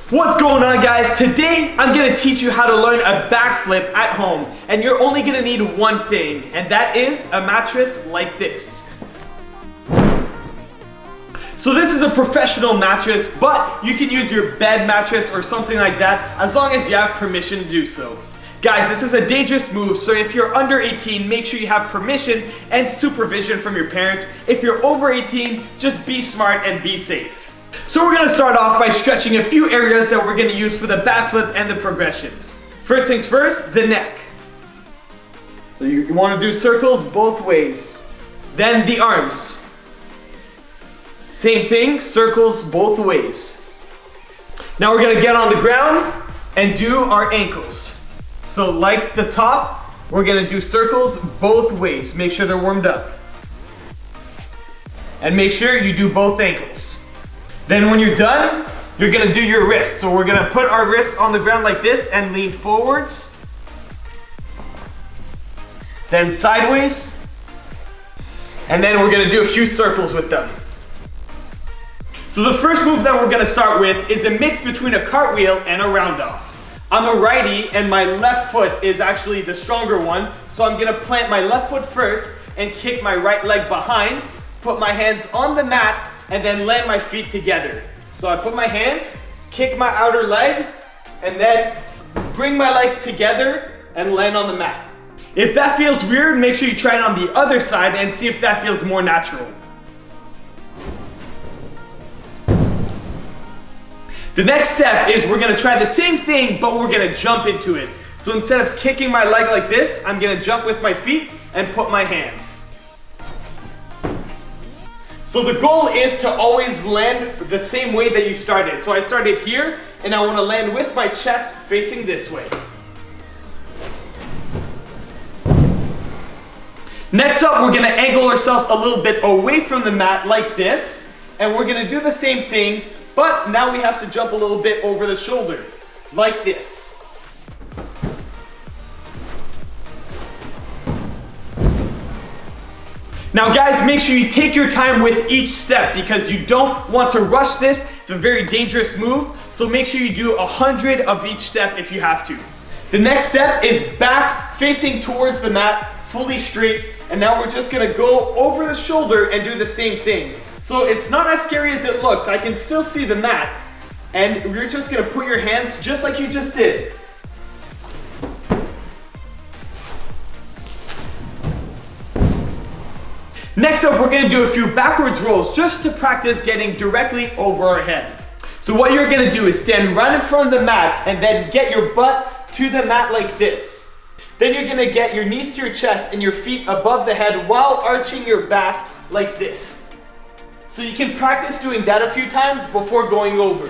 What's going on, guys? Today I'm gonna teach you how to learn a backflip at home, and you're only gonna need one thing, and that is a mattress like this. So this is a professional mattress, but you can use your bed mattress or something like that as long as you have permission to do so. Guys, this is a dangerous move, so if you're under 18, make sure you have permission and supervision from your parents. If you're over 18, just be smart and be safe. So we're gonna start off by stretching a few areas that we're gonna use for the backflip and the progressions. First things first, the neck. So you wanna do circles both ways. Then the arms. Same thing, circles both ways. Now we're gonna get on the ground and do our ankles. So like the top, we're gonna do circles both ways. Make sure they're warmed up. And make sure you do both ankles. Then when you're done, you're gonna do your wrists. So we're gonna put our wrists on the ground like this and lean forwards. Then sideways. And then we're gonna do a few circles with them. So the first move that we're gonna start with is a mix between a cartwheel and a round off. I'm a righty and my left foot is actually the stronger one. So I'm gonna plant my left foot first and kick my right leg behind, put my hands on the mat, and then land my feet together. So I put my hands, kick my outer leg, and then bring my legs together and land on the mat. If that feels weird, make sure you try it on the other side and see if that feels more natural. The next step is we're gonna try the same thing, but we're gonna jump into it. So instead of kicking my leg like this, I'm gonna jump with my feet and put my hands. So the goal is to always land the same way that you started. So I started here, and I wanna land with my chest facing this way. Next up, we're gonna angle ourselves a little bit away from the mat like this, and we're gonna do the same thing, but now we have to jump a little bit over the shoulder, like this. Now guys, make sure you take your time with each step because you don't want to rush this. It's a very dangerous move, so make sure you do 100 of each step if you have to. The next step is back facing towards the mat, fully straight, and now we're just gonna go over the shoulder and do the same thing. So it's not as scary as it looks. I can still see the mat, and you're just gonna put your hands just like you just did. Next up, we're gonna do a few backwards rolls just to practice getting directly over our head. So what you're gonna do is stand right in front of the mat and then get your butt to the mat like this. Then you're gonna get your knees to your chest and your feet above the head while arching your back like this. So you can practice doing that a few times before going over.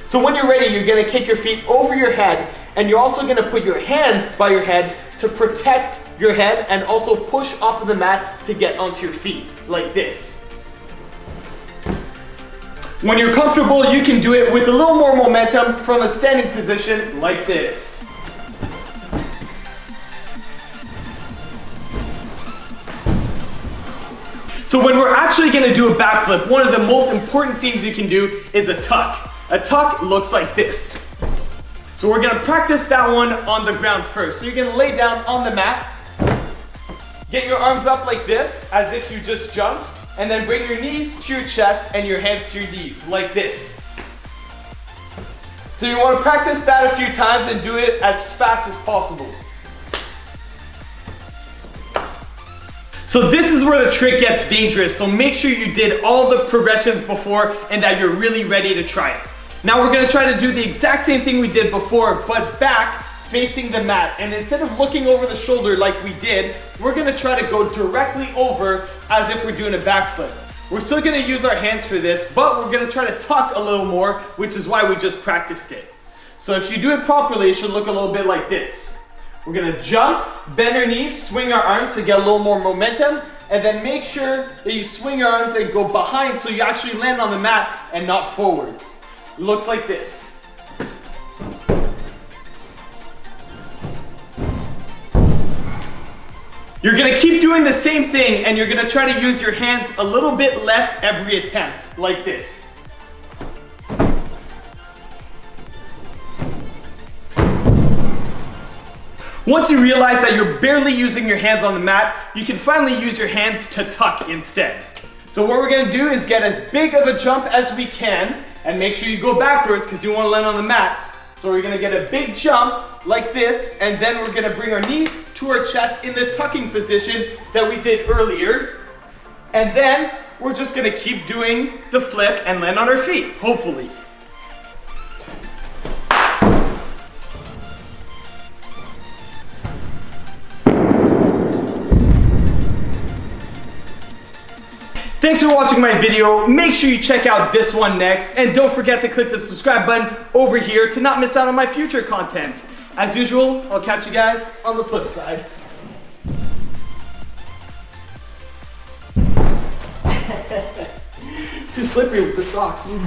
So when you're ready, you're gonna kick your feet over your head, and you're also gonna put your hands by your head to protect your head and also push off of the mat to get onto your feet, like this. When you're comfortable, you can do it with a little more momentum from a standing position, like this. So when we're actually gonna do a backflip, one of the most important things you can do is a tuck. A tuck looks like this. So we're gonna practice that one on the ground first. So you're gonna lay down on the mat, get your arms up like this, as if you just jumped, and then bring your knees to your chest and your hands to your knees, like this. So you wanna practice that a few times and do it as fast as possible. So this is where the trick gets dangerous, so make sure you did all the progressions before and that you're really ready to try it. Now we're gonna try to do the exact same thing we did before, but back facing the mat. And instead of looking over the shoulder like we did, we're gonna try to go directly over as if we're doing a backflip. We're still gonna use our hands for this, but we're gonna try to tuck a little more, which is why we just practiced it. So if you do it properly, it should look a little bit like this. We're gonna jump, bend our knees, swing our arms to get a little more momentum, and then make sure that you swing your arms and go behind so you actually land on the mat and not forwards. It looks like this. You're gonna keep doing the same thing, and you're gonna try to use your hands a little bit less every attempt, like this. Once you realize that you're barely using your hands on the mat, you can finally use your hands to tuck instead. So what we're gonna do is get as big of a jump as we can, and make sure you go backwards because you wanna land on the mat. So we're gonna get a big jump like this, and then we're gonna bring our knees to our chest in the tucking position that we did earlier. And then we're just gonna keep doing the flip and land on our feet, hopefully. Thanks for watching my video. Make sure you check out this one next, and don't forget to click the subscribe button over here to not miss out on my future content. As usual, I'll catch you guys on the flip side. Too slippery with the socks.